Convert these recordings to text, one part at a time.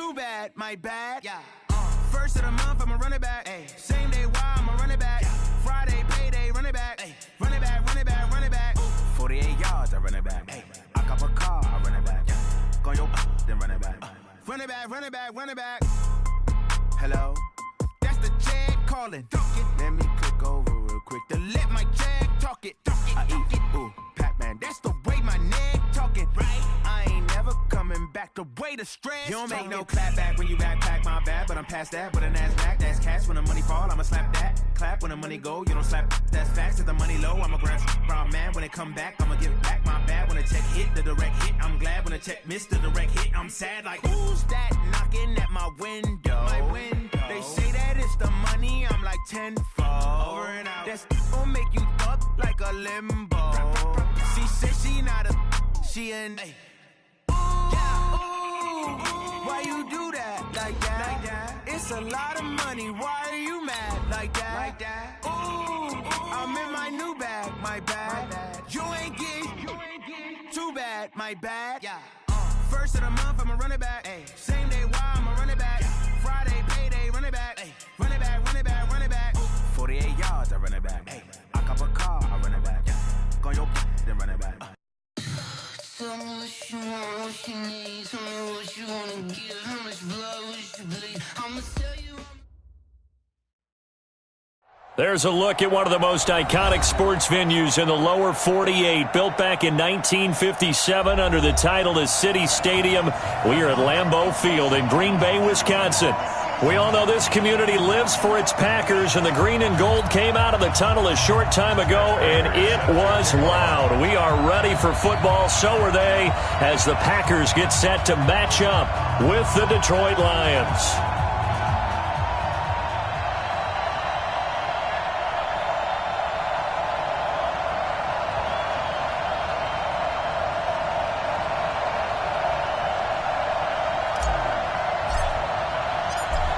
Too bad, my bad. Yeah. First of the month, I'm a running back. Ay. Same day, why I'm a running back. Yeah. Friday, payday, running back. Ay. Running back, running back, running back. Ooh. 48 yards, I run it back. Ay. I cop a car, I run it back. Yeah. Go your then run it back. Run it back, run it back, run it back. Hello? That's the jag calling. Let me click over real quick to let my jag talk it. I eat, ooh, Pac-Man. That's the way my neck talking. Right? I ain't never coming back the way the stress. You don't make no clap back when you backpack my bad, but I'm past that with a NASDAQ. That's cash when the money fall, I'ma slap that. Clap when the money go, you don't slap. That's facts. If the money low, I'ma grab brown man. When it come back, I'ma give back my bad. When the check hit, the direct hit. I'm glad when the check missed the direct hit. I'm sad like, who's that knocking at my window? My window. They say that it's the money, I'm like tenfold. Over and out. That's gon' make you up like a limbo. She said she not a, she an. Ay. Why you do that like that? Like that? It's a lot of money. Why are you mad like that? Like that? Ooh, I'm in my new bag, my bad. You ain't get too bad, my bad. Yeah. First of the month, I'ma run it back. Ay. Same day, why I'ma run it back. Friday, payday, run it back. Ay. Run it back, run it back, run it back. 48 yards, I run it back. Ay. I cop a car, I run it back. Yeah. Go your then run it back. Tell me what you want, what you need. Tell me what you wanna give. How much blood would you bleed? I'ma tell you. There's a look at one of the most iconic sports venues in the lower 48. Built back in 1957 under the title of City Stadium. We are at Lambeau Field in Green Bay, Wisconsin. We all know this community lives for its Packers, and the green and gold came out of the tunnel a short time ago, and it was loud. We are ready for football, so are they, as the Packers get set to match up with the Detroit Lions.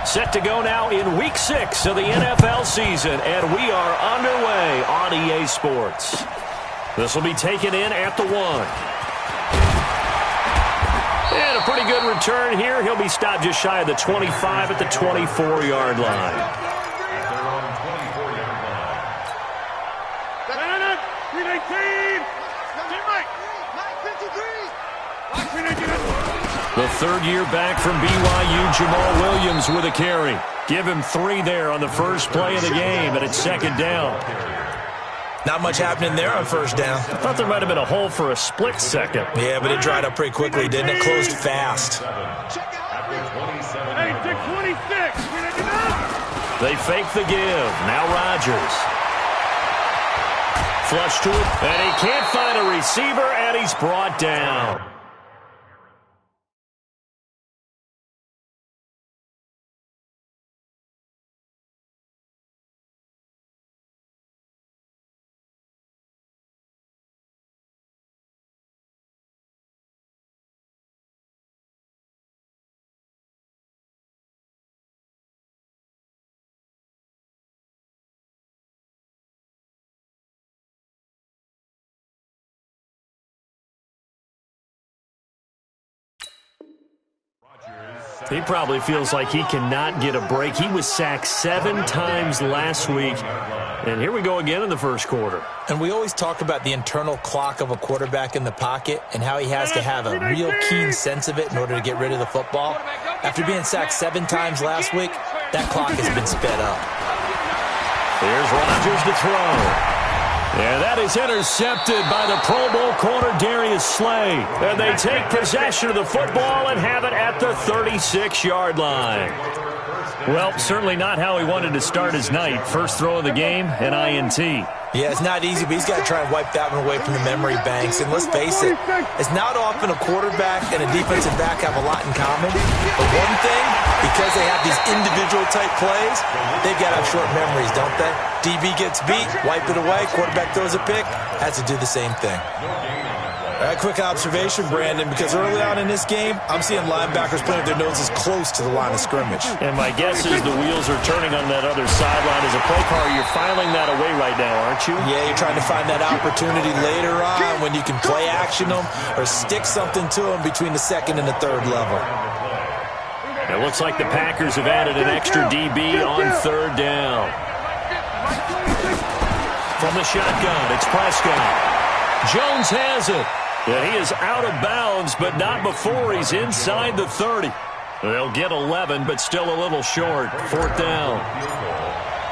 Set to go now in Week 6 of the NFL season, and we are underway on EA Sports. This will be taken in at the 1. And a pretty good return here. He'll be stopped just shy of the 25 at the 24-yard line. The third year back from BYU, Jamal Williams with a carry. Give him 3 there on the first play of the game, and it's second down. Not much happening there on first down. I thought there might have been a hole for a split second. Yeah, but it dried up pretty quickly, didn't it? Closed fast. They fake the give. Now Rodgers. Flush to him, and he can't find a receiver, and he's brought down. He probably feels like he cannot get a break. He was sacked 7 times last week. And here we go again in the first quarter. And we always talk about the internal clock of a quarterback in the pocket and how he has to have a real keen sense of it in order to get rid of the football. After being sacked 7 times last week, that clock has been sped up. Here's Rodgers to throw. And that is intercepted by the Pro Bowl corner Darius Slay. And they take possession of the football and have it at the 36-yard line. Well, certainly not how he wanted to start his night. First throw of the game, an INT. Yeah, it's not easy, but he's got to try and wipe that one away from the memory banks. And let's face it, it's not often a quarterback and a defensive back have a lot in common. But one thing, because they have these individual-type plays, they've got to have short memories, don't they? DB gets beat, wipe it away, quarterback throws a pick, has to do the same thing. Quick observation, Brandon, because early on in this game, I'm seeing linebackers putting their noses close to the line of scrimmage. And my guess is the wheels are turning on that other sideline. As a pro car, you're filing that away right now, aren't you? Yeah, you're trying to find that opportunity later on when you can play action them or stick something to them between the second and the third level. It looks like the Packers have added an extra DB on third down. From the shotgun, it's Prescott. Jones has it. And he is out of bounds, but not before he's inside the 30. They'll get 11, but still a little short. Fourth down.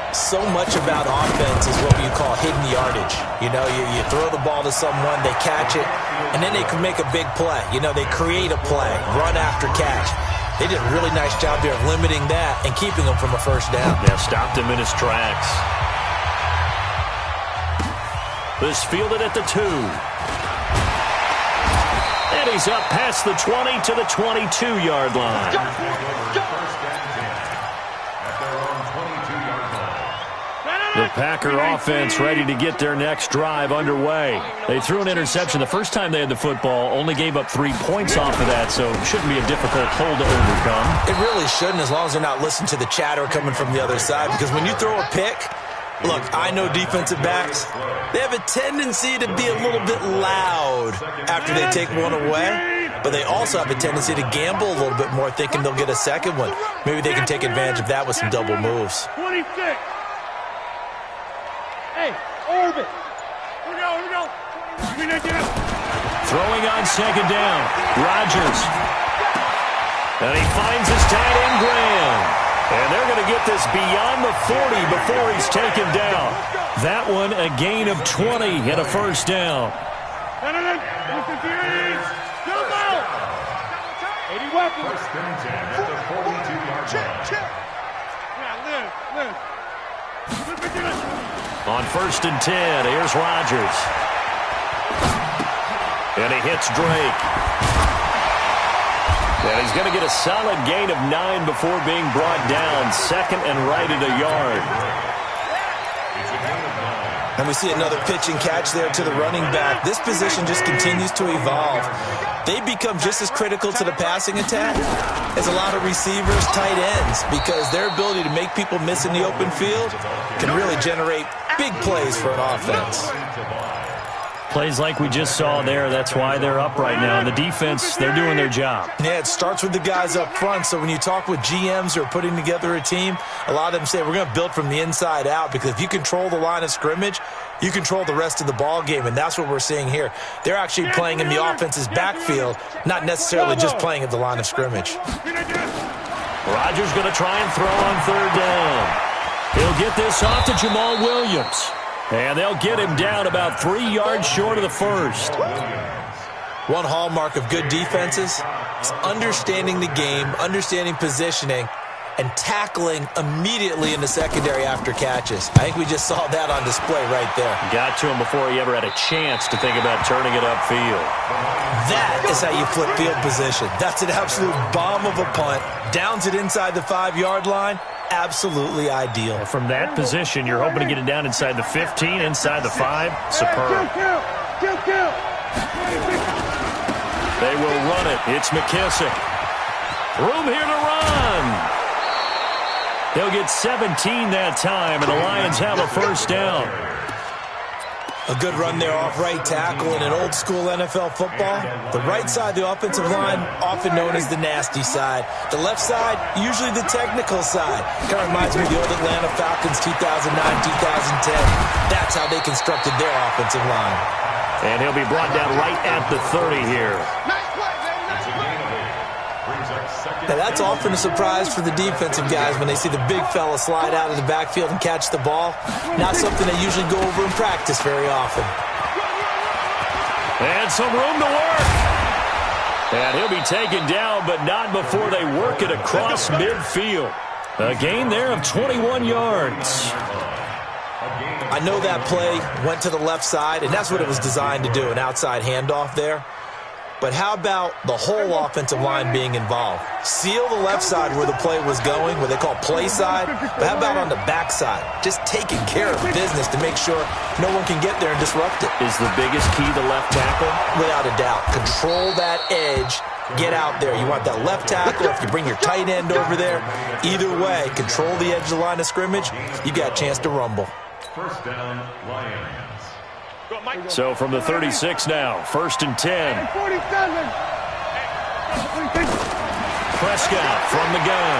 So much about offense is what you call hidden yardage. You know, you throw the ball to someone, they catch it, and then they can make a big play. You know, they create a play, run after catch. They did a really nice job there of limiting that and keeping him from a first down. Yeah, stopped him in his tracks. This fielded at the 2. And he's up past the 20 to the 22-yard line. The Packer offense ready to get their next drive underway. They threw an interception the first time they had the football, only gave up 3 points off of that, so it shouldn't be a difficult hole to overcome. It really shouldn't, as long as they're not listening to the chatter coming from the other side, because when you throw a pick, look, I know defensive backs, they have a tendency to be a little bit loud after they take one away, but they also have a tendency to gamble a little bit more, thinking they'll get a second one. Maybe they can take advantage of that with some double moves. 26. Hey, orbit. Here we go. Throwing on second down. Rodgers. And he finds his tight end, Graham. And they're going to get this beyond the 40 before he's taken down. That one a gain of 20 and a first down. 80 weapons. First and 10 at the 42-yard line. Live. On first and 10, here's Rodgers. And he hits Drake. And he's going to get a solid gain of 9 before being brought down. Second and right at a yard. And we see another pitch and catch there to the running back. This position just continues to evolve. They become just as critical to the passing attack as a lot of receivers, tight ends, because their ability to make people miss in the open field can really generate big plays for an offense. Plays like we just saw there, that's why they're up right now. And the defense, they're doing their job. Yeah, it starts with the guys up front. So when you talk with GMs who are putting together a team, a lot of them say we're going to build from the inside out, because if you control the line of scrimmage, you control the rest of the ball game, and that's what we're seeing here. They're actually playing in the offense's backfield, not necessarily just playing at the line of scrimmage. Rodgers going to try and throw on third down. He'll get this off to Jamal Williams. And they'll get him down about 3 yards short of the first. One hallmark of good defenses is understanding the game, understanding positioning, and tackling immediately in the secondary after catches. I think we just saw that on display right there. Got to him before he ever had a chance to think about turning it upfield. That is how you flip field position. That's an absolute bomb of a punt. Downs it inside the 5-yard line. Absolutely ideal. From that position, you're hoping to get it down inside the 15, inside the 5. Superb. They will run it. It's McKissick. Room here to run. They'll get 17 that time, and the Lions have a first down. A good run there off right tackle in an old-school NFL football. The right side, the offensive line, often known as the nasty side. The left side, usually the technical side. Kind of reminds me of the old Atlanta Falcons 2009-2010. That's how they constructed their offensive line. And he'll be brought down right at the 30 here. Now, that's often a surprise for the defensive guys when they see the big fella slide out of the backfield and catch the ball. Not something they usually go over in practice very often. And some room to work. And he'll be taken down, but not before they work it across midfield. A gain there of 21 yards. I know that play went to the left side, and that's what it was designed to do, an outside handoff there. But how about the whole offensive line being involved? Seal the left side where the play was going, what they call play side. But how about on the back side? Just taking care of business to make sure no one can get there and disrupt it. Is the biggest key the left tackle? Without a doubt. Control that edge. Get out there. You want that left tackle. If you bring your tight end over there, either way, control the edge of the line of scrimmage, you got a chance to rumble. First down, Lions. So from the 36 now, first and 10. Prescott from the gun.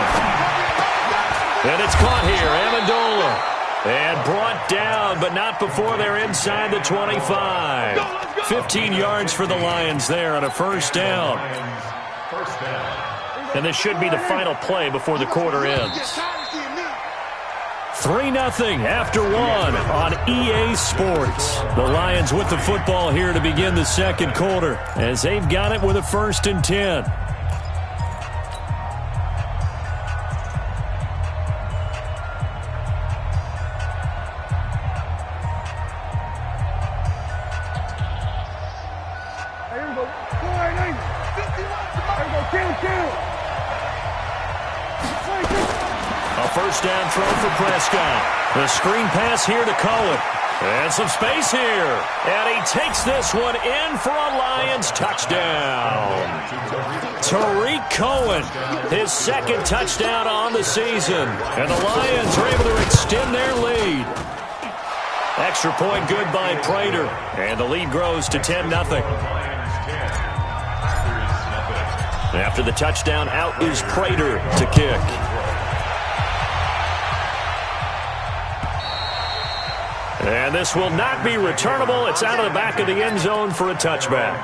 And it's caught here. Amendola. And brought down, but not before they're inside the 25. 15 yards for the Lions there on a first down. And this should be the final play before the quarter ends. 3-0 after one on EA Sports. The Lions with the football here to begin the second quarter as they've got it with a 1st and 10. First down throw for Prescott. The screen pass here to Cohen. And some space here. And he takes this one in for a Lions touchdown. Tariq Cohen, his 2nd touchdown on the season. And the Lions are able to extend their lead. Extra point good by Prater. And the lead grows to 10-0. After the touchdown, out is Prater to kick. And this will not be returnable. It's out of the back of the end zone for a touchback.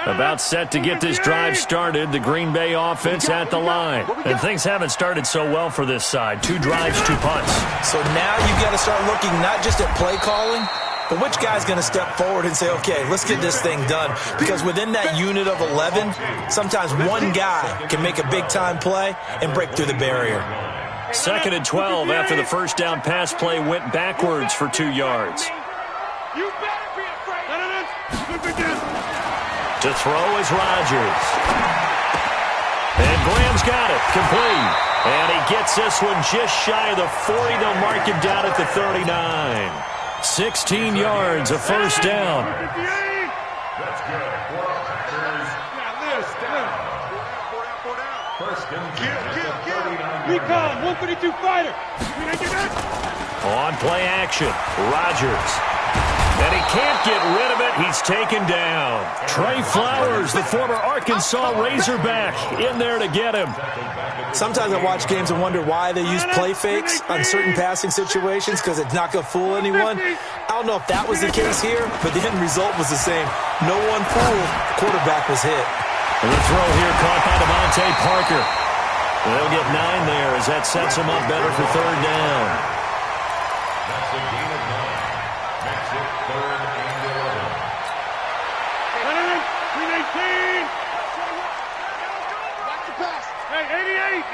About set to get this drive started. The Green Bay offense at the line. And things haven't started so well for this side. 2 drives, 2 punts. So now you've got to start looking not just at play calling, but which guy's going to step forward and say, okay, let's get this thing done? Because within that unit of 11, sometimes one guy can make a big-time play and break through the barrier. 2nd and 12 after the first down pass play went backwards for 2 yards. You better be afraid. To throw is Rodgers. And Graham's got it. Complete. And he gets this one just shy of the 40. They'll mark him down at the 39. 16 yards, a first down. That's good. First and 10. Recon, 132 fighter. On play action, Rodgers. And he can't get rid of it. He's taken down. Trey Flowers, the former Arkansas Razorback, in there to get him. Sometimes I watch games and wonder why they use play fakes on certain passing situations because it's not going to fool anyone. I don't know if that was the case here, but the end result was the same. No one fooled. Quarterback was hit. And the throw here caught by Devontae Parker. They'll get 9 there as that sets them up better for 3rd down. That's a gain of 9. Makes it 3rd and 11. 319. Back to pass. Hey, 88.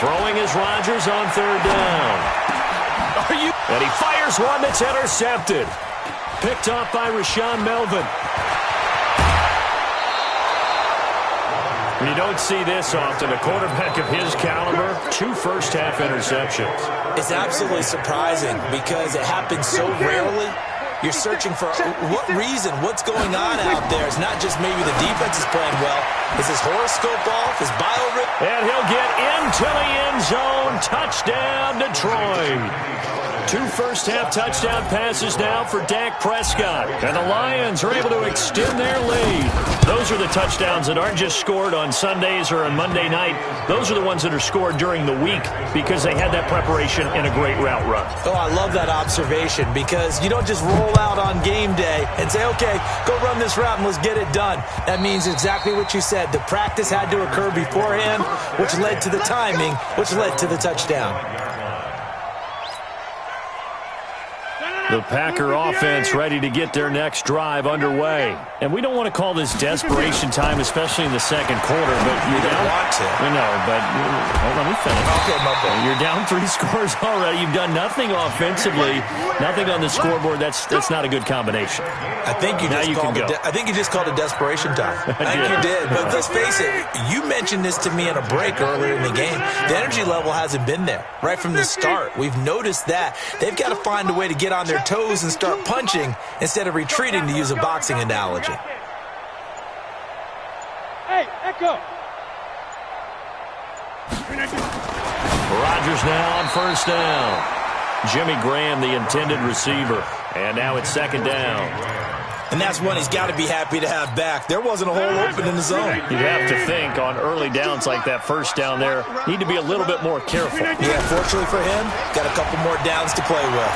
Throwing is Rodgers on 3rd down. And he fires one that's intercepted. Picked off by Rashaan Melvin. You don't see this often. A quarterback of his caliber, 2 first-half interceptions. It's absolutely surprising because it happens so rarely. You're searching for what reason, what's going on out there. It's not just maybe the defense is playing well. Is his horoscope off? His bio rip? And he'll get into the end zone. Touchdown, Detroit. 2 first-half touchdown passes now for Dak Prescott. And the Lions are able to extend their lead. Those are the touchdowns that aren't just scored on Sundays or on Monday night. Those are the ones that are scored during the week because they had that preparation in a great route run. Oh, I love that observation because you don't just roll out on game day and say, okay, go run this route and let's get it done. That means exactly what you said. The practice had to occur beforehand, which led to the timing, which led to the touchdown. The Packer offense ready to get their next drive underway. And we don't want to call this desperation time, especially in the second quarter. But you don't want to. I know, but let me finish. Okay, my bad. You're down 3 scores already. You've done nothing offensively, nothing on the scoreboard. That's not a good combination. I think you just called it desperation time. I think you did. But let's face it, you mentioned this to me in a break earlier in the game. The energy level hasn't been there right from the start. We've noticed that. They've got to find a way to get on their toes and start punching instead of retreating, to use a boxing analogy. Hey, Echo. Rodgers now on first down. Jimmy Graham, the intended receiver. And now it's second down. And that's one he's got to be happy to have back. There wasn't a hole open in the zone. You'd have to think on early downs like that first down there, need to be a little bit more careful. Yeah, fortunately for him, got a couple more downs to play with.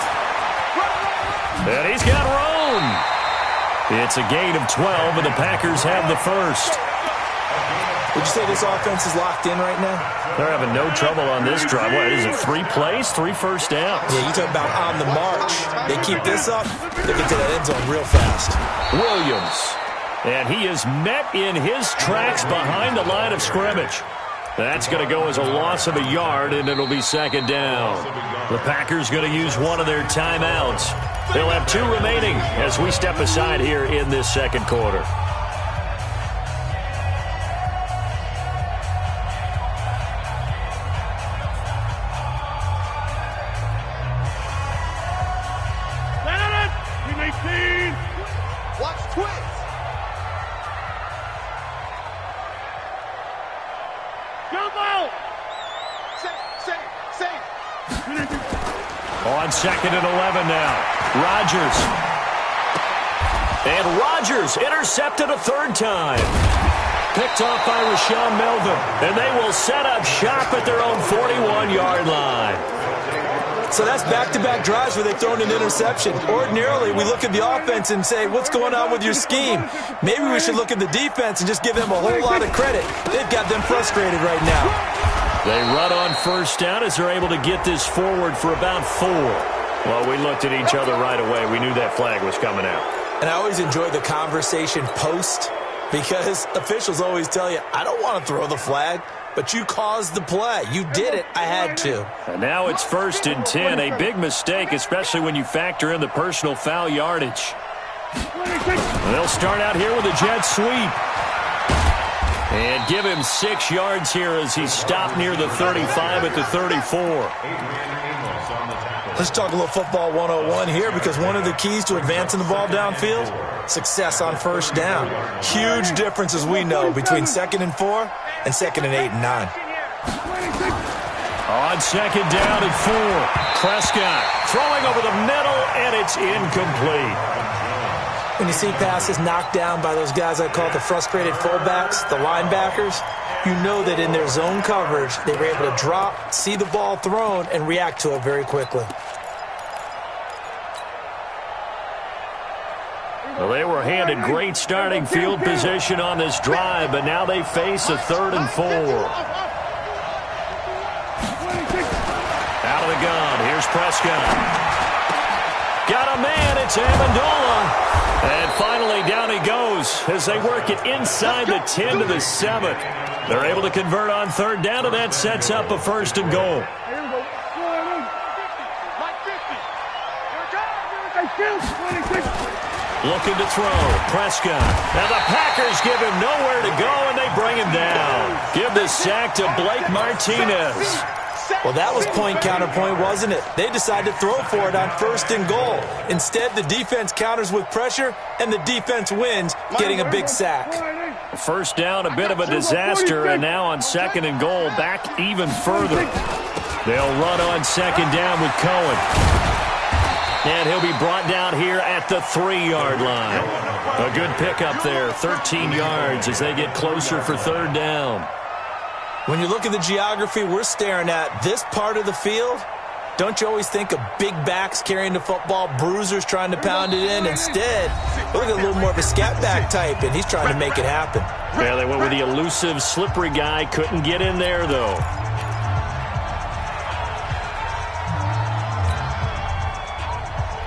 And he's got room. It's a gain of 12, and the Packers have the first. Would you say this offense is locked in right now? They're having no trouble on this drive. What is it, 3 plays, 3 first downs? Yeah, you talk about on the march. They keep this up, they get to that end zone real fast. Williams. And he is met in his tracks behind the line of scrimmage. That's going to go as a loss of a yard, and it'll be second down. The Packers going to use one of their timeouts. They'll have 2 remaining as we step aside here in this second quarter. Watch twins. Jumbo! Safe. On second and 11 now. Rodgers. And Rodgers intercepted a third time. Picked off by Rashawn Melvin. And they will set up shop at their own 41-yard line. So that's back-to-back drives where they've thrown an interception. Ordinarily, we look at the offense and say, what's going on with your scheme? Maybe we should look at the defense and just give them a whole lot of credit. They've got them frustrated right now. They run on first down as they're able to get this forward for about 4. Well, we looked at each other right away. We knew that flag was coming out. And I always enjoy the conversation post because officials always tell you, I don't want to throw the flag. But you caused the play. You did it. I had to. And now it's first and 10. A big mistake, especially when you factor in the personal foul yardage. They'll start out here with a jet sweep. And give him 6 yards here as he's stopped near the 35 at the 34. Let's talk a little football 101 here because one of the keys to advancing the ball downfield, success on first down. Huge difference, as we know, between 2nd and 4 and 2nd and 8 and 9. On second down and 4, Prescott throwing over the middle, and it's incomplete. When you see passes knocked down by those guys I call the frustrated fullbacks, the linebackers, you know that in their zone coverage, they were able to drop, see the ball thrown, and react to it very quickly. Well, they were handed great starting field position on this drive, but now they face a 3rd and 4. Out of the gun, here's Prescott. Got a man, it's Amendola. And finally, down he goes as they work it inside the 10 to the 7. They're able to convert on 3rd down, and that sets up a 1st and goal. Looking to throw, Prescott. Now the Packers give him nowhere to go, and they bring him down. Give the sack to Blake Martinez. Well, that was point-counterpoint, wasn't it? They decided to throw for it on 1st and goal. Instead, the defense counters with pressure, and the defense wins, getting a big sack. First down, a bit of a disaster, and now on 2nd and goal, back even further. They'll run on 2nd down with Cohen. And he'll be brought down here at the 3-yard line. A good pickup there, 13 yards as they get closer for 3rd down. When you look at the geography we're staring at, this part of the field, don't you always think of big backs carrying the football, bruisers trying to pound it in? Instead, look at a little more of a scat back type, and he's trying to make it happen. Yeah, they went with the elusive, slippery guy. Couldn't get in there, though.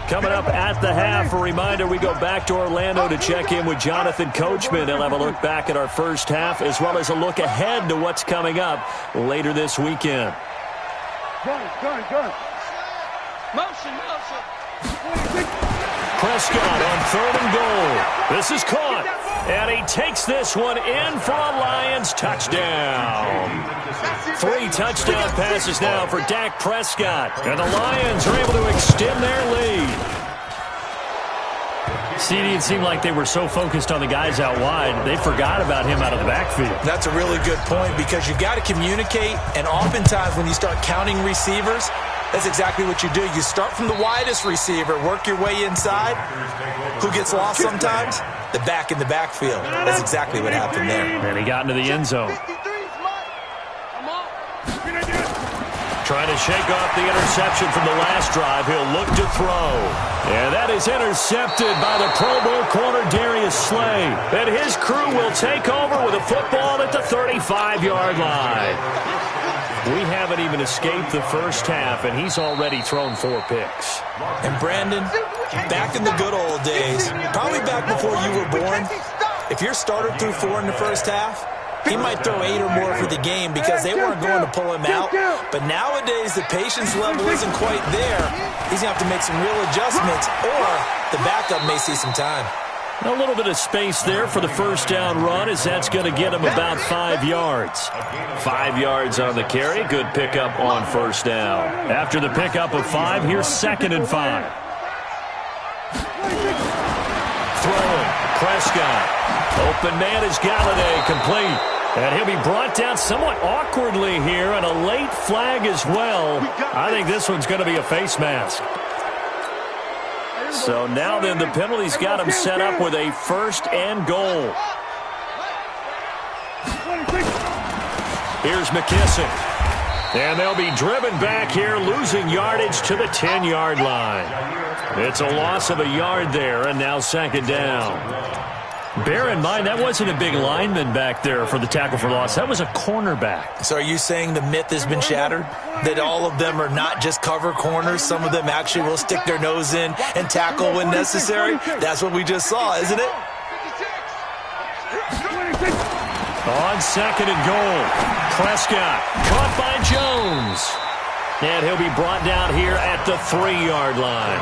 Coming up at the half, a reminder, we go back to Orlando to check in with Jonathan Coachman. He'll have a look back at our first half as well as a look ahead to what's coming up later this weekend. Gun. Motion. Prescott on 3rd and goal. This is caught, and he takes this one in for a Lions touchdown. 3 touchdown passes now for Dak Prescott, and the Lions are able to extend their lead. CD, it seemed like they were so focused on the guys out wide, they forgot about him out of the backfield. That's a really good point because you've got to communicate, and oftentimes when you start counting receivers, that's exactly what you do. You start from the widest receiver, work your way inside. Who gets lost sometimes? The back in the backfield. That's exactly what happened there. And he got into the end zone. Trying to shake off the interception from the last drive. He'll look to throw. And that is intercepted by the Pro Bowl corner Darius Slay. And his crew will take over with a football at the 35-yard line. We haven't even escaped the first half, and he's already thrown 4 picks. And Brandon, back in the good old days, probably back before you were born, if your starter threw 4 in the first half, he might throw 8 or more for the game because they weren't going to pull him out. But nowadays, the patience level isn't quite there. He's going to have to make some real adjustments, or the backup may see some time. A little bit of space there for the first down run, as that's going to get him about 5 yards. 5 yards on the carry. Good pickup on first down. After the pickup of 5, here's 2nd and 5. Throwing. Prescott. Open man is Galladay, complete. And he'll be brought down somewhat awkwardly here, and a late flag as well. I think this one's going to be a face mask. So now then the penalty's got him set up with a 1st and goal. Here's McKissick. And they'll be driven back here, losing yardage to the 10-yard line. It's a loss of a yard there, and now 2nd down. Bear in mind, that wasn't a big lineman back there for the tackle for loss. That was a cornerback. So are you saying the myth has been shattered? That all of them are not just cover corners? Some of them actually will stick their nose in and tackle when necessary? That's what we just saw, isn't it? On 2nd and goal. Prescott caught by Jones. And he'll be brought down here at the 3-yard line.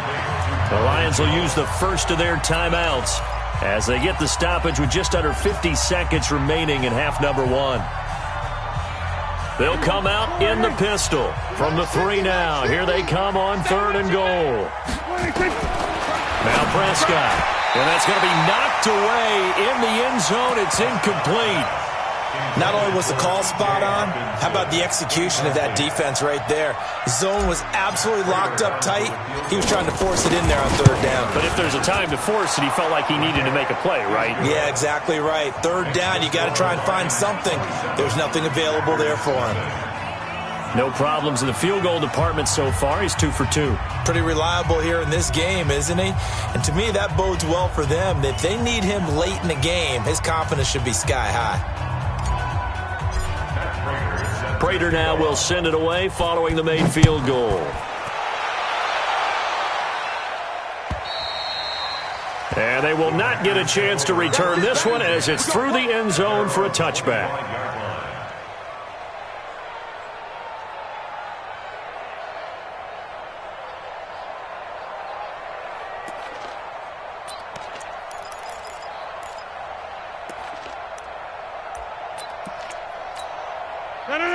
The Lions will use the first of their timeouts as they get the stoppage with just under 50 seconds remaining in half number 1. They'll come out in the pistol from the 3 now. Here they come on 3rd and goal. Now Prescott. And that's going to be knocked away in the end zone. It's incomplete. Not only was the call spot on, how about the execution of that defense right there? Zone was absolutely locked up tight. He was trying to force it in there on 3rd down. But if there's a time to force it, he felt like he needed to make a play, right? Yeah, exactly right. 3rd down, you got to try and find something. There's nothing available there for him. No problems in the field goal department so far. He's 2 for 2. Pretty reliable here in this game, isn't he? And to me, that bodes well for them. If they need him late in the game, his confidence should be sky high. Prater now will send it away following the made field goal. And they will not get a chance to return this one as it's through the end zone for a touchback.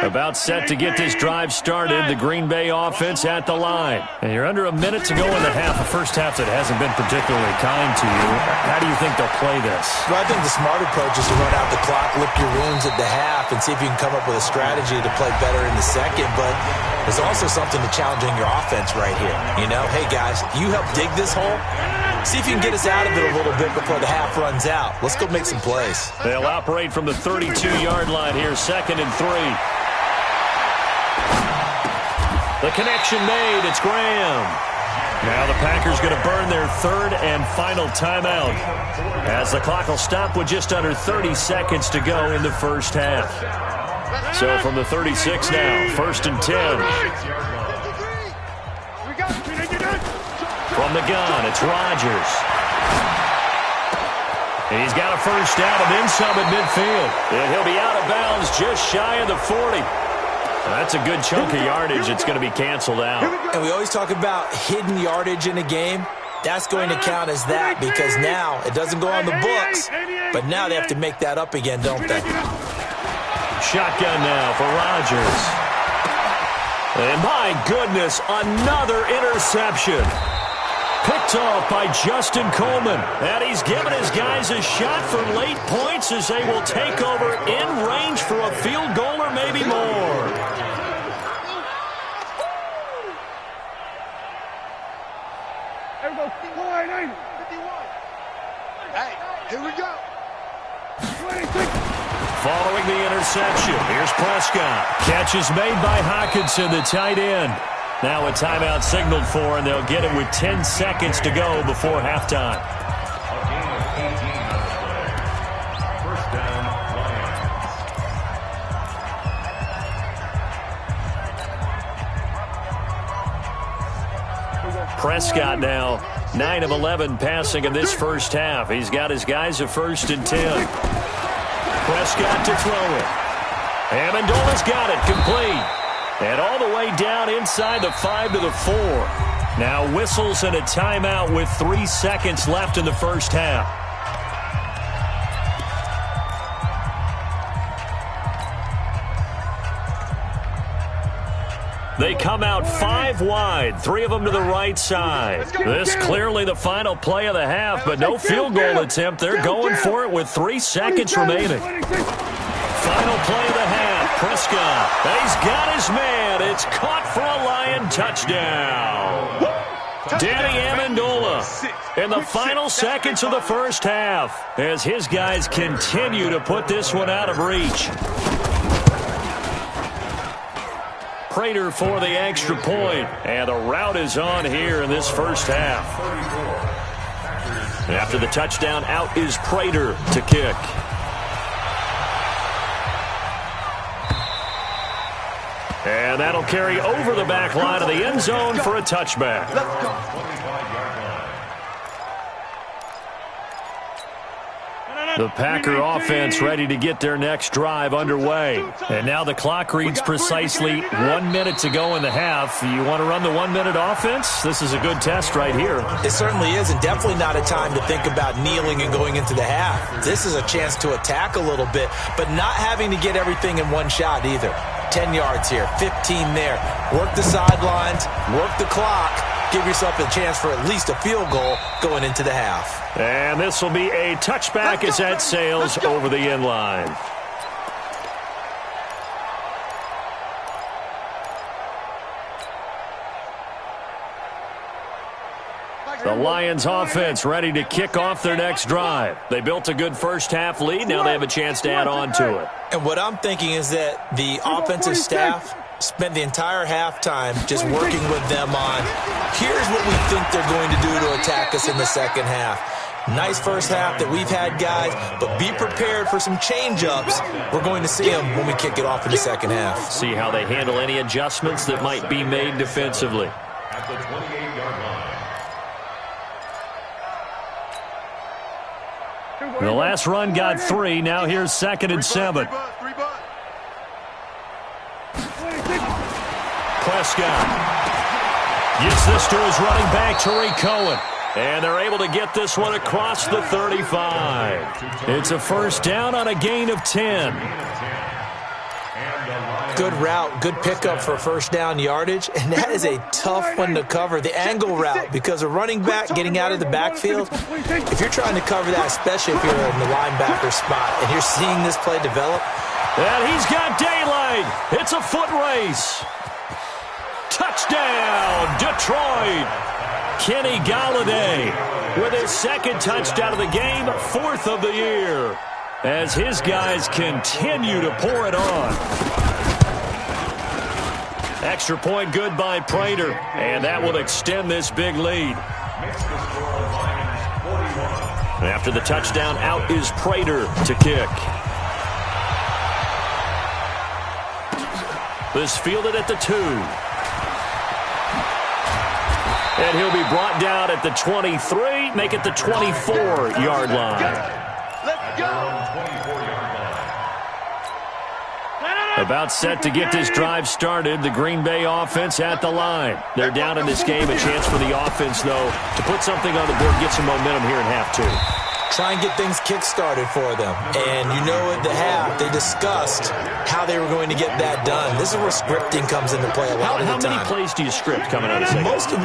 About set to get this drive started, the Green Bay offense at the line. And you're under a minute to go in the half, a first half that hasn't been particularly kind to you. How do you think they'll play this? Well, I think the smart approach is to run out the clock, lick your wounds at the half, and see if you can come up with a strategy to play better in the second. But there's also something to challenging your offense right here. You know, hey, guys, you help dig this hole. See if you can get us out of it a little bit before the half runs out. Let's go make some plays. They'll operate from the 32-yard line here, 2nd and 3. The connection made. It's Graham. Now the Packers going to burn their 3rd and final timeout as the clock will stop with just under 30 seconds to go in the first half. So from the 36 now, 1st and 10. From the gun, it's Rodgers. And he's got a first down and then some at midfield. And he'll be out of bounds just shy of the 40. That's a good chunk of yardage. It's going to be canceled out. And we always talk about hidden yardage in a game. That's going to count as that because now it doesn't go on the books, but now they have to make that up again, don't they? Shotgun now for Rodgers. And my goodness, another interception. Picked off by Justin Coleman. And he's given his guys a shot for late points as they will take over in range for a field goal or maybe more. There we go. 51. Hey, here we go. 26. Following the interception, here's Prescott. Catch is made by Hockenson, the tight end. Now a timeout signaled for, and they'll get it with 10 seconds to go before halftime. A gain of 18 on the play. First down, Lions. Prescott now 9 of 11 passing in this first half. He's got his guys a 1st and 10. Prescott to throw it. Amendola's got it complete. And all the way down inside the 5 to the 4. Now whistles and a timeout with 3 seconds left in the first half. They come out 5 wide, 3 of them to the right side. This clearly the final play of the half, but no field goal attempt. They're going for it with 3 seconds remaining. Final play of the half. Prescott, he's got his man. It's caught for a Lion touchdown. Danny Amendola in the final seconds of the first half as his guys continue to put this one out of reach. Prater for the extra point, and the route is on here in this first half. After the touchdown, out is Prater to kick. And that'll carry over the back line of the end zone for a touchback. The Packer offense ready to get their next drive underway. And now the clock reads precisely 1 minute to go in the half. You want to run the 1 minute offense? This is a good test right here. It certainly is, and definitely not a time to think about kneeling and going into the half. This is a chance to attack a little bit, but not having to get everything in one shot either. 10 yards here, 15 there. Work the sidelines, work the clock. Give yourself a chance for at least a field goal going into the half. And this will be a touchback as that sails over the end line. The Lions offense ready to kick off their next drive. They built a good first half lead. Now they have a chance to add on to it. And what I'm thinking is that the offensive staff spent the entire halftime just working with them on, here's what we think they're going to do to attack us in the second half. Nice first half that we've had, guys, but be prepared for some change-ups. We're going to see them when we kick it off in the second half. See how they handle any adjustments that might be made defensively. At the 28-yard line. The last run got 3. Now here's 2nd and 7. Prescott gets this to his running back, Tariq Cohen. And they're able to get this one across the 35. It's a first down on a gain of 10. Good route, good pickup for first down yardage, and that is a tough one to cover, the angle route, because a running back getting out of the backfield, if you're trying to cover that, especially if you're in the linebacker spot, and you're seeing this play develop. And he's got daylight. It's a foot race. Touchdown, Detroit. Kenny Golladay with his 2nd touchdown of the game, 4th of the year, as his guys continue to pour it on. Extra point good by Prater, and that will extend this big lead. After the touchdown, out is Prater to kick. This fielded at the 2. And he'll be brought down at the 23, make it the 24-yard line. Let's go. About set to get this drive started, the Green Bay offense at the line. They're down in this game. A chance for the offense, though, to put something on the board, get some momentum here in half 2. try and get things kick-started for them. And you know at the half, they discussed how they were going to get that done. This is where scripting comes into play a lot of the time. How many plays do you script coming out of second? Most of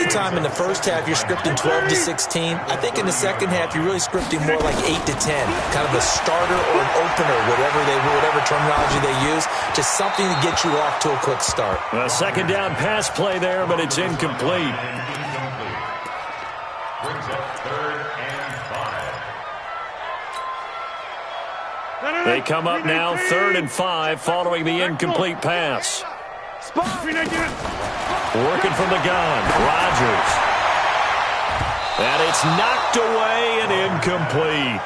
the time in the first half, you're scripting 12 to 16. I think in the second half, you're really scripting more like 8 to 10. Kind of a starter or an opener, whatever terminology they use. Just something to get you off to a quick start. A second down pass play there, but it's incomplete. Brings up 3rd and 5. They come up now 3rd and 5 following the incomplete pass. Working from the gun, Rodgers. And it's knocked away and incomplete.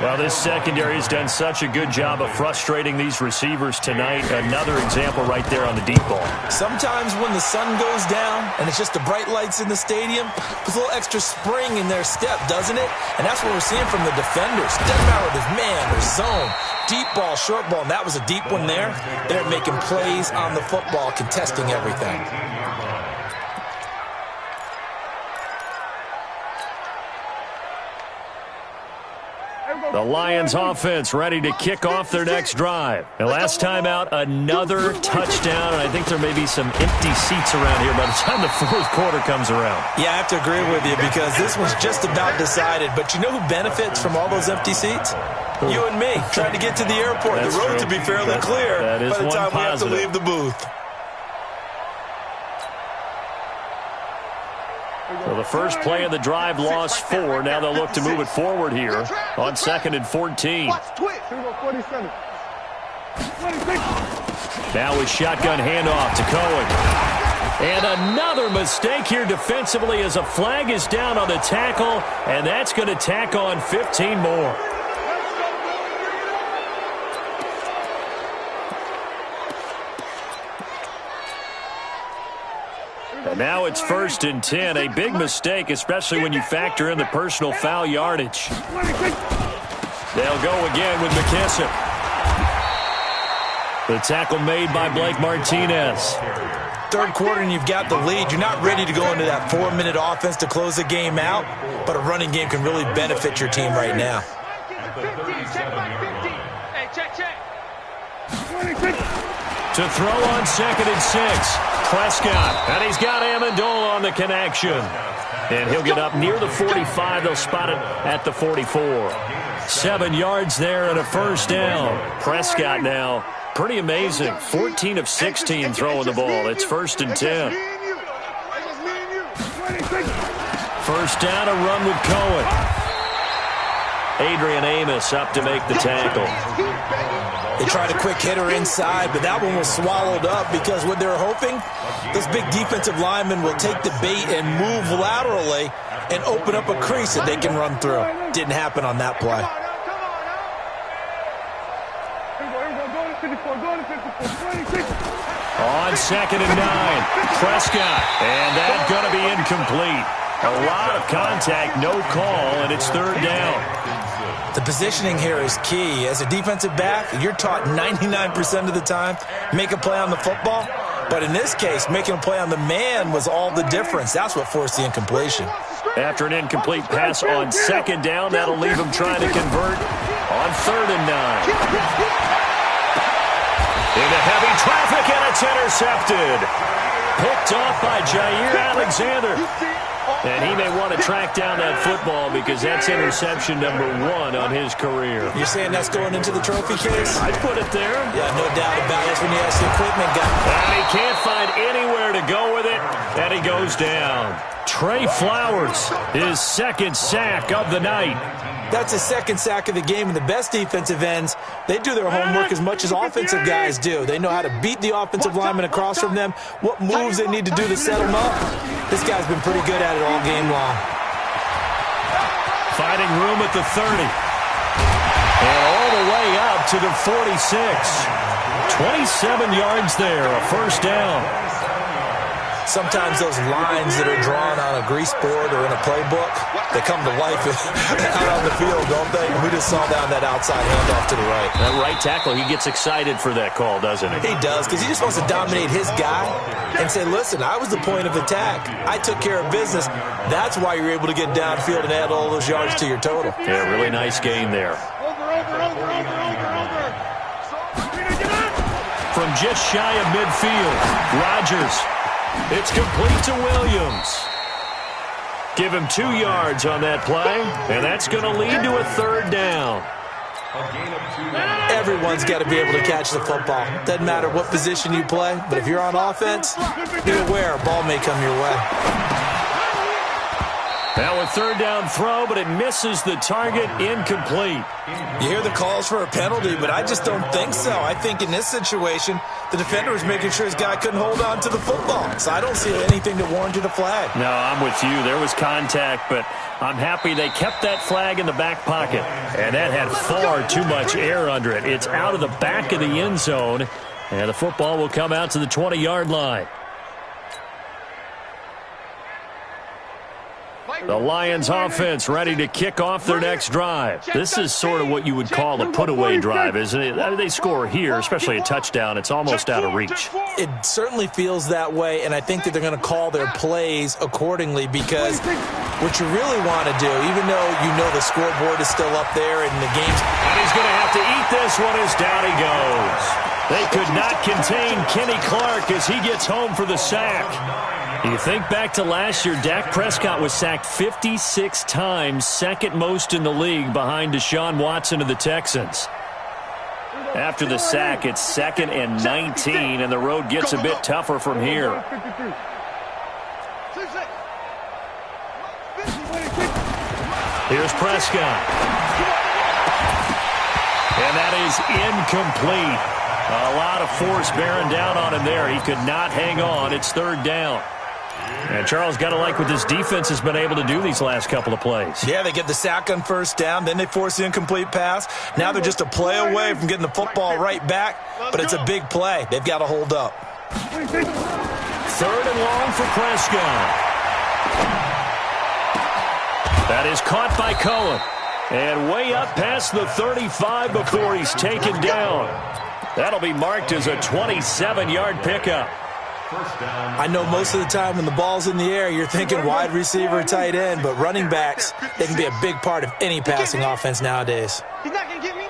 Well, this secondary has done such a good job of frustrating these receivers tonight. Another example right there on the deep ball. Sometimes when the sun goes down and it's just the bright lights in the stadium, there's a little extra spring in their step, doesn't it? And that's what we're seeing from the defenders. Doesn't matter if it's man or zone, deep ball, short ball, and that was a deep one there. They're making plays on the football, contesting everything. The Lions offense ready to kick off their next drive. And last time out, another touchdown, and I think there may be some empty seats around here by the time the fourth quarter comes around. Yeah, I have to agree with you because this one's just about decided. But you know who benefits from all those empty seats? You and me, trying to get to the airport. That's the road true. to be fairly clear that is by the time we have to positive. leave the booth. So the first play of the drive lost 4. Now they'll look to move it forward here on 2nd and 14. Now with shotgun handoff to Cohen. And another mistake here defensively as a flag is down on the tackle, and that's going to tack on 15 more. And now it's 1st and 10. A big mistake, especially when you factor in the personal foul yardage. They'll go again with McKissick. The tackle made by Blake Martinez. Third quarter and you've got the lead. You're not ready to go into that 4-minute offense to close the game out, but a running game can really benefit your team right now. To throw on 2nd and 6. Prescott, and he's got Amendola on the connection. And he'll get up near the 45. They'll spot it at the 44. 7 yards there and a first down. Prescott now, pretty amazing. 14 of 16 throwing the ball. It's 1st and 10. First down, a run with Cohen. Adrian Amos up to make the tackle. They tried a quick hitter inside, but that one was swallowed up because what they're hoping, this big defensive lineman will take the bait and move laterally and open up a crease that they can run through. Didn't happen on that play. On 2nd and 9, Prescott, and that's going to be incomplete. A lot of contact, no call, and it's 3rd down. The positioning here is key. As a defensive back, you're taught 99% of the time, make a play on the football. But in this case, making a play on the man was all the difference. That's what forced the incompletion. After an incomplete pass on 2nd down, that'll leave him trying to convert on 3rd and 9. Into heavy traffic, and it's intercepted. Picked off by Jair Alexander. And he may want to track down that football because that's interception number 1 on his career. You're saying that's going into the trophy case? I'd put it there. Yeah, no doubt about it. That's when you ask the equipment guy. And he can't find anywhere to go with it, and he goes down. Trey Flowers, his 2nd sack of the night. That's the 2nd sack of the game, and the best defensive ends, they do their homework as much as offensive guys do. They know how to beat the offensive lineman across from them, what moves they need to do to set them up. This guy's been pretty good at it all game long. Finding room at the 30. And all the way up to the 46. 27 yards there, a first down. Sometimes those lines that are drawn on a grease board or in a playbook, they come to life out on the field, don't they? And we just saw down that outside handoff to the right. That right tackle, he gets excited for that call, doesn't he? He does, because he just wants to dominate his guy and say, listen, I was the point of attack. I took care of business. That's why you're able to get downfield and add all those yards to your total. Yeah, really nice gain there. Over. From just shy of midfield, Rodgers. It's complete to Williams. Give him 2 yards on that play, and that's going to lead to a third down. Everyone's got to be able to catch the football. Doesn't matter what position you play, but if you're on offense, be aware a ball may come your way. Now a third down throw, but it misses the target, incomplete. You hear the calls for a penalty, but I just don't think so. I think in this situation, the defender was making sure his guy couldn't hold on to the football. So I don't see anything that warranted a flag. No, I'm with you. There was contact, but I'm happy they kept that flag in the back pocket. And that had far too much air under it. It's out of the back of the end zone, and the football will come out to the 20-yard line. The Lions offense ready to kick off their next drive. This is sort of what you would call a put-away drive, isn't it? I mean, they score here, especially a touchdown. It's almost out of reach. It certainly feels that way, and I think that they're going to call their plays accordingly, because what you really want to do, even though you know the scoreboard is still up there and the game's... And he's going to have to eat this one as down he goes. They could not contain Kenny Clark as he gets home for the sack. You think back to last year, Dak Prescott was sacked 56 times, second most in the league behind Deshaun Watson of the Texans. After the sack, it's 2nd and 19, and the road gets a bit tougher from here. Here's Prescott. And that is incomplete. A lot of force bearing down on him there. He could not hang on. It's third down. And Charles, got to like what this defense has been able to do these last couple of plays. Yeah, they get the sack on first down, then they force the incomplete pass. Now they're just a play away from getting the football right back, but it's a big play. They've got to hold up. 3rd and long for Prescott. That is caught by Cohen. And way up past the 35 before he's taken down. That'll be marked as a 27-yard pickup. I know most of the time when the ball's in the air, you're thinking wide receiver, tight end, but running backs, they can be a big part of any passing offense nowadays. He's not going to get me.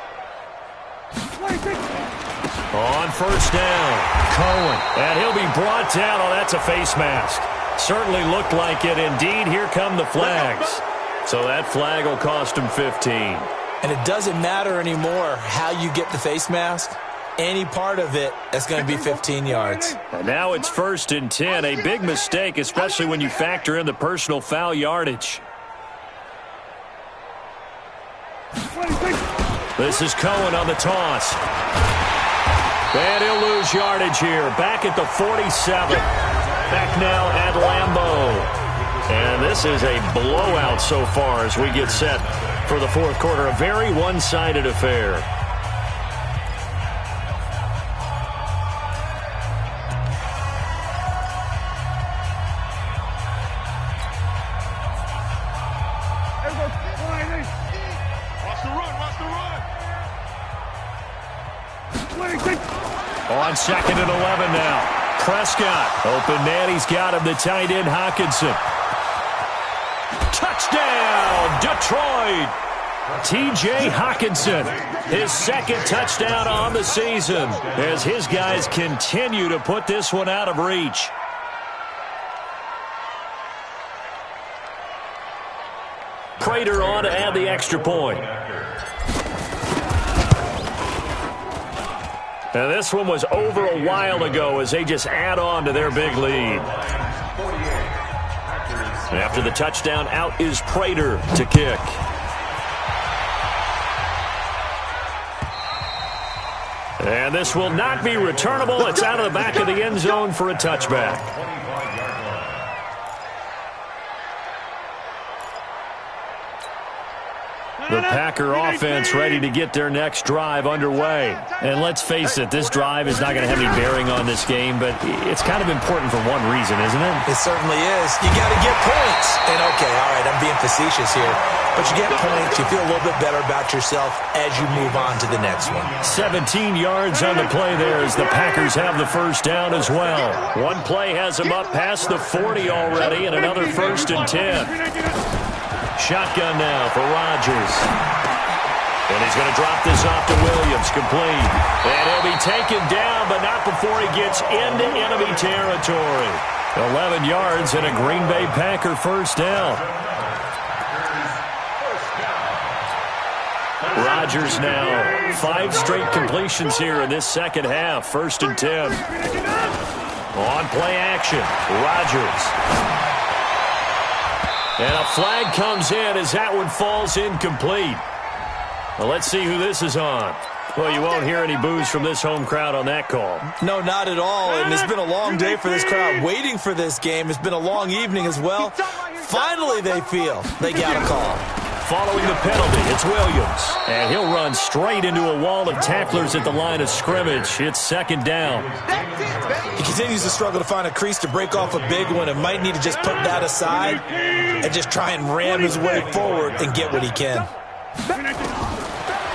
On first down, Cohen. And he'll be brought down. Oh, that's a face mask. Certainly looked like it. Indeed, here come the flags. So that flag will cost him 15. And it doesn't matter anymore how you get the face mask. Any part of it, that's going to be 15 yards. And now it's 1st and 10. A big mistake, especially when you factor in the personal foul yardage. This is Cohen on the toss. And he'll lose yardage here. Back at the 47. Back now at Lambeau. And this is a blowout so far as we get set for the 4th quarter. A very one-sided affair. On 2nd and 11 now. Prescott. Open man. He's got him. The tight end, Hockenson. Touchdown, Detroit. T.J. Hockenson. His 2nd touchdown on the season as his guys continue to put this one out of reach. Prater on to add the extra point. Now this one was over a while ago as they just add on to their big lead. After the touchdown, out is Prater to kick. And this will not be returnable. It's out of the back of the end zone for a touchback. The Packer offense ready to get their next drive underway. And let's face it, this drive is not going to have any bearing on this game, but it's kind of important for one reason, isn't it? It certainly is. You got to get points. And, okay, all right, I'm being facetious here. But you get points, you feel a little bit better about yourself as you move on to the next one. 17 yards on the play there as the Packers have the first down as well. One play has them up past the 40 already, and another 1st and 10. Shotgun now for Rodgers. And he's going to drop this off to Williams, complete. And he'll be taken down, but not before he gets into enemy territory. 11 yards and a Green Bay Packer first down. Rodgers now 5 straight completions here in this second half. 1st and 10. On play action, Rodgers. And a flag comes in as that one falls incomplete. Well, let's see who this is on. Well, you won't hear any boos from this home crowd on that call. No, not at all. And it's been a long day for this crowd waiting for this game. It's been a long evening as well. Finally, they feel they got a call. Following the penalty, it's Williams. And he'll run straight into a wall of tacklers at the line of scrimmage. It's 2nd down. He continues to struggle to find a crease to break off a big one and might need to just put that aside and just try and ram his way forward and get what he can.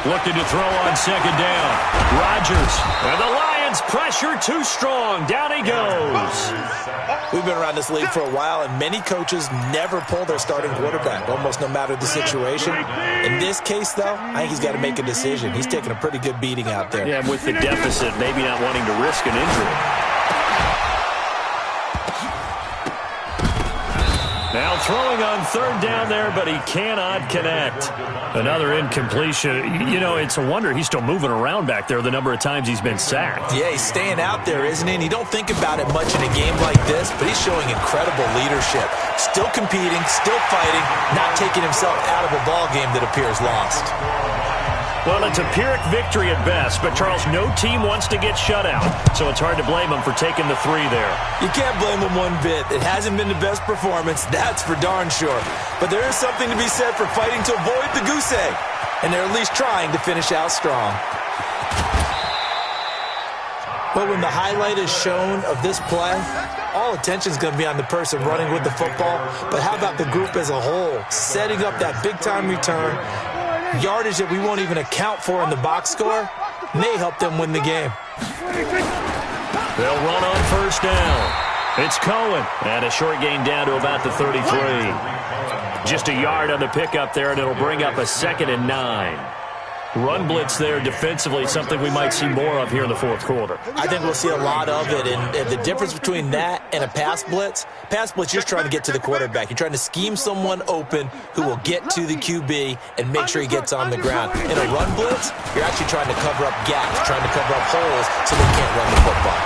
Looking to throw on 2nd down. Rodgers. And the Lions pressure too strong. Down he goes. We've been around this league for a while, and many coaches never pull their starting quarterback, almost no matter the situation. In this case, though, I think he's got to make a decision. He's taking a pretty good beating out there. Yeah, with the deficit, maybe not wanting to risk an injury. Now throwing on 3rd down there, but he cannot connect. Another incompletion. You know, it's a wonder he's still moving around back there the number of times he's been sacked. Yeah, he's staying out there, isn't he? And you don't think about it much in a game like this, but he's showing incredible leadership. Still competing, still fighting, not taking himself out of a ball game that appears lost. Well, it's a Pyrrhic victory at best, but, Charles, no team wants to get shut out, so it's hard to blame him for taking the 3 there. You can't blame him one bit. It hasn't been the best performance, that's for darn sure. But there is something to be said for fighting to avoid the goose egg, and they're at least trying to finish out strong. But when the highlight is shown of this play, all attention is going to be on the person running with the football, but how about the group as a whole, setting up that big-time return, yardage that we won't even account for in the box score, may help them win the game. They'll run on 1st down. It's Cohen. And a short gain down to about the 33. Just a yard on the pickup there, and it'll bring up a 2nd and 9. Run blitz there defensively, something we might see more of here in the 4th quarter. I think we'll see a lot of it, and the difference between that and a pass blitz, you're just trying to get to the quarterback. You're trying to scheme someone open who will get to the QB and make sure he gets on the ground. In a run blitz, you're actually trying to cover up gaps, trying to cover up holes so they can't run the football.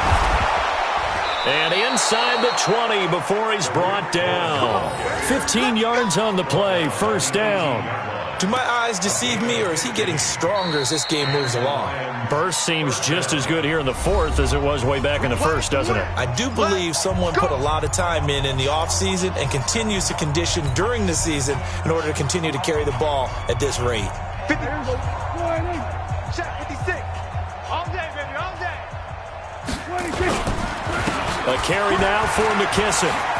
And inside the 20 before he's brought down. 15 yards on the play, 1st down. Do my eyes deceive me, or is he getting stronger as this game moves along? Burst seems just as good here in the 4th as it was way back in the 1st, doesn't it? I do believe someone put a lot of time in the offseason and continues to condition during the season in order to continue to carry the ball at this rate. 50. 56. All day, baby, all day. 26. A carry now for McKissick.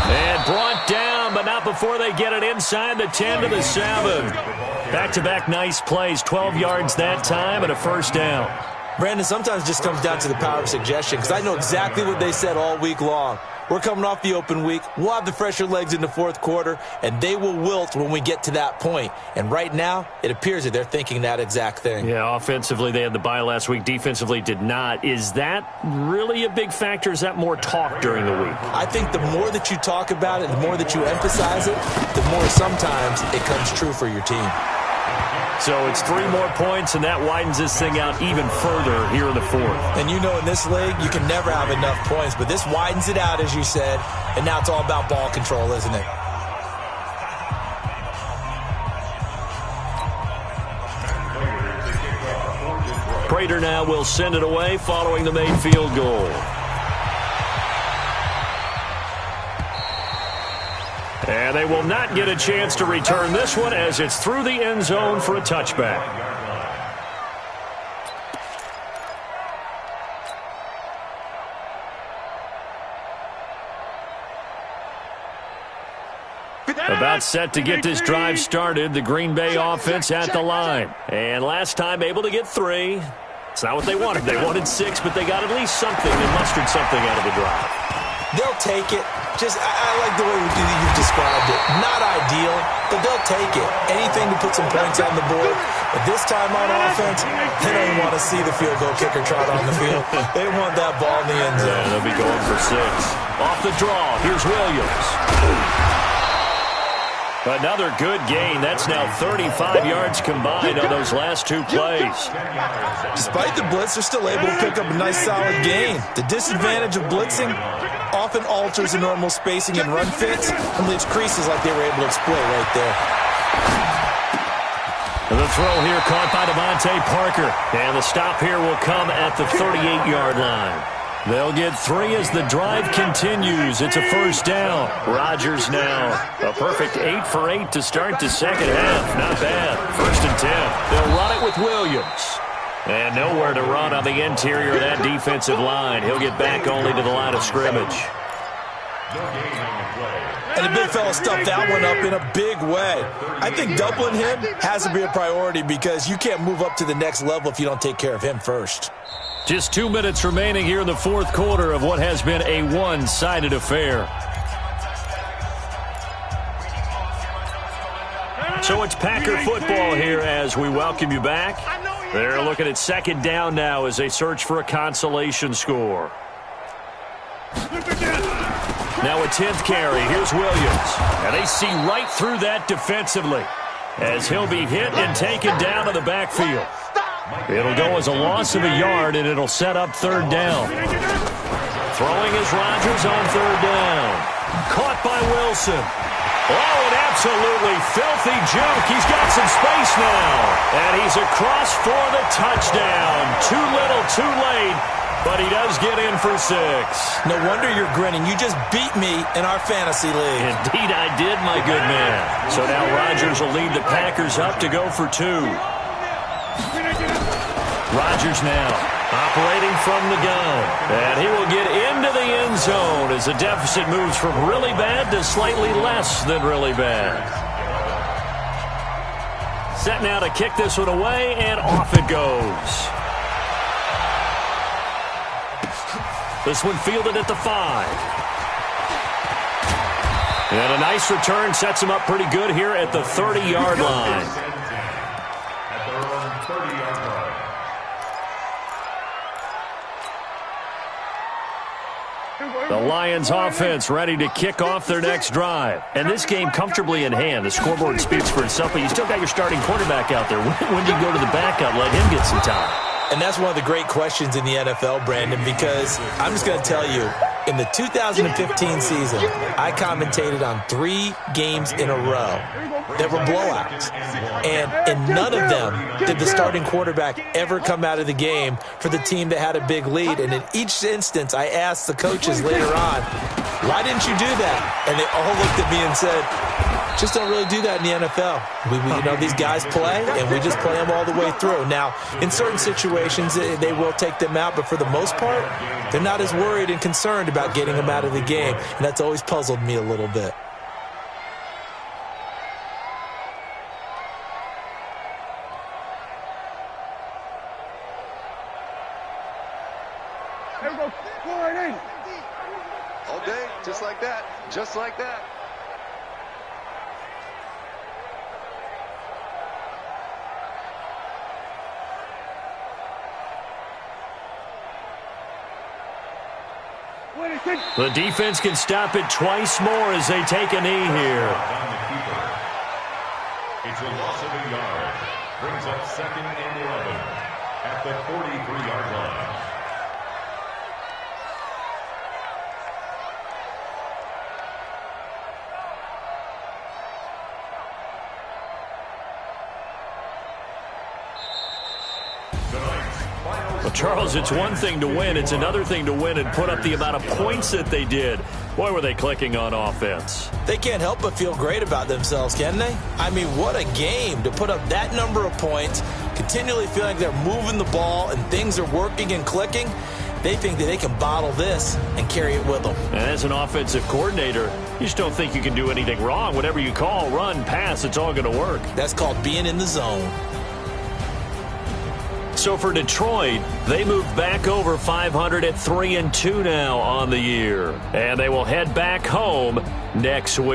And brought down, but not before they get it inside the 10 to the 7. Back-to-back nice plays, 12 yards that time and a 1st down. Brandon, sometimes it just comes down to the power of suggestion, because I know exactly what they said all week long. We're coming off the open week. We'll have the fresher legs in the 4th quarter, and they will wilt when we get to that point. And right now, it appears that they're thinking that exact thing. Yeah, offensively, they had the bye last week. Defensively, did not. Is that really a big factor? Is that more talk during the week? I think the more that you talk about it, the more that you emphasize it, the more sometimes it comes true for your team. So it's 3 more points, and that widens this thing out even further here in the 4th. And you know in this league, you can never have enough points, but this widens it out, as you said, and now it's all about ball control, isn't it? Prater now will send it away following the made field goal. And they will not get a chance to return this one as it's through the end zone for a touchback. About set to get this drive started, the Green Bay offense at the line. And last time able to get 3. It's not what they wanted. They wanted 6, but they got at least something and mustered something out of the drive. They'll take it. I like the way you've described it. Not ideal, but they'll take it. Anything to put some points on the board. But this time on offense, they don't even want to see the field goal kicker trot on the field. They want that ball in the end zone. Yeah, they'll be going for 6. Off the draw, here's Williams. Another good gain. That's now 35 yards combined on those last 2 plays. Despite the blitz, they're still able to pick up a nice solid gain. The disadvantage of blitzing often alters the normal spacing and run fits and leaves creases like they were able to exploit right there. The throw here caught by Devontae Parker. And the stop here will come at the 38-yard line. They'll get 3 as the drive continues. It's a first down. Rodgers now a perfect 8 for 8 to start the second half. Not bad. 1st and 10. They'll run it with Williams. And nowhere to run on the interior of that defensive line. He'll get back only to the line of scrimmage. And the big fella stuffed that one up in a big way. I think doubling him has to be a priority because you can't move up to the next level if you don't take care of him first. Just 2 minutes remaining here in the 4th quarter of what has been a one-sided affair. So it's Packer football here as we welcome you back. They're looking at 2nd down now as they search for a consolation score. Now a 10th carry. Here's Williams. And they see right through that defensively as he'll be hit and taken down to the backfield. It'll go as a loss of a yard, and it'll set up 3rd down. Throwing is Rodgers on 3rd down. Caught by Wilson. Oh, an absolutely filthy juke. He's got some space now. And he's across for the touchdown. Too little, too late, but he does get in for 6. No wonder you're grinning. You just beat me in our fantasy league. Indeed I did, my good man. So now Rodgers will lead the Packers up to go for 2. Rodgers now operating from the gun. And he will get into the end zone as the deficit moves from really bad to slightly less than really bad. Set now to kick this one away, and off it goes. This one fielded at the 5. And a nice return sets him up pretty good here at the 30-yard line. At their own 30-yard line. The Lions offense ready to kick off their next drive. And this game comfortably in hand. The scoreboard speaks for itself, but you still got your starting quarterback out there. When do you go to the backup, let him get some time? And that's one of the great questions in the NFL, Brandon, because I'm just going to tell you, in the 2015 season, I commentated on 3 games in a row that were blowouts. And in none of them did the starting quarterback ever come out of the game for the team that had a big lead. And in each instance, I asked the coaches later on, why didn't you do that? And they all looked at me and said, just don't really do that in the NFL. You know, these guys play, and we just play them all the way through. Now, in certain situations, they will take them out, but for the most part, they're not as worried and concerned about getting them out of the game, and that's always puzzled me a little bit. All day, just like that, just like that. The defense can stop it twice more as they take a knee here. It's a loss of a yard. Brings up 2nd and 11 at the 43-yard line. Well, Charles, it's one thing to win. It's another thing to win and put up the amount of points that they did. Boy, were they clicking on offense. They can't help but feel great about themselves, can they? I mean, what a game to put up that number of points, continually feeling like they're moving the ball and things are working and clicking. They think that they can bottle this and carry it with them. And as an offensive coordinator, you just don't think you can do anything wrong. Whatever you call, run, pass, it's all going to work. That's called being in the zone. So for Detroit, they move back over 500 at 3-2 now on the year. And they will head back home next week.